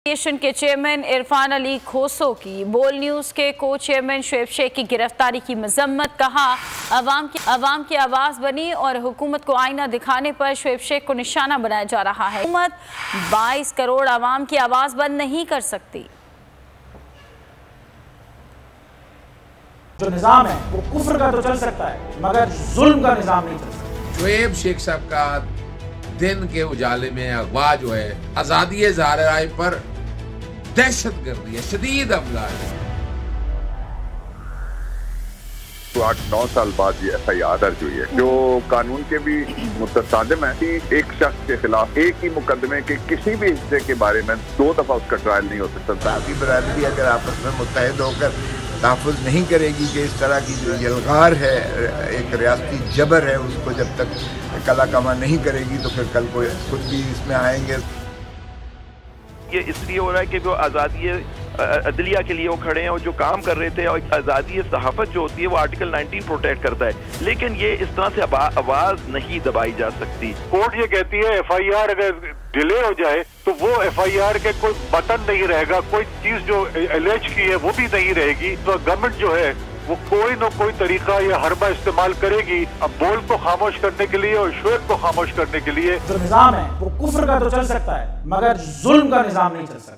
Association के chairman Irfan Ali खोसो की बोल न्यूज के को चेयरमैन शुएब शेख की गिरफ्तारी की मजम्मत। कहा अवाम की आवाज बनी और हुकूमत को आईना दिखाने पर शुएब शेख को निशाना बनाया जा रहा है। हुकूमत 22 करोड़ अवाम की आवाज बंद नहीं कर सकती। जो निजाम है वो कुफ्र का तो चल सकता है मगर जुल्म का निजाम नहीं चल सकता। शुएब शेख साहब का दिन के उजाले में अगवा जो है आजादी ज़ाहिर पर दहशतगर्दी है, शदीद हमला है। तो 8-9 साल बाद ये FIR दर्ज हुई है जो कानून के भी मुतसादिम है कि एक शख्स के खिलाफ एक ही मुकदमे के किसी भी हिस्से के बारे में 2 दफा उसका ट्रायल नहीं हो सकता। साथी बरादरी अगर आपस में मुत्तहिद होकर तहफ़्फ़ुज़ नहीं करेगी कि इस तरह की जो यलगार है, एक रियासती जबर है, उसको जब तक कला कमा नहीं करेगी तो फिर कल को खुद भी इसमें आएंगे। ये इसलिए हो रहा है कि वो आज़ादी अदलिया के लिए वो खड़े हैं और जो काम कर रहे थे, और आज़ादी सहाफ़त जो होती है वो आर्टिकल 19 प्रोटेक्ट करता है, लेकिन ये इस तरह से आवाज़ नहीं दबाई जा सकती। कोर्ट ये कहती है FIR अगर डिले हो जाए तो वो FIR के कोई बटन नहीं रहेगा, कोई चीज जो एलेज की है वो भी नहीं रहेगी। तो गवर्नमेंट जो है वो कोई न कोई तरीका या हरबा इस्तेमाल करेगी अब बोल को खामोश करने के लिए और शुएब को खामोश करने के लिए। जो निजाम है वो कुफ्र का तो चल सकता है मगर जुल्म का निजाम नहीं चल सकता।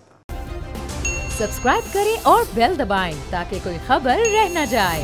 सब्सक्राइब करें और बेल दबाएं ताकि कोई खबर रह न जाए।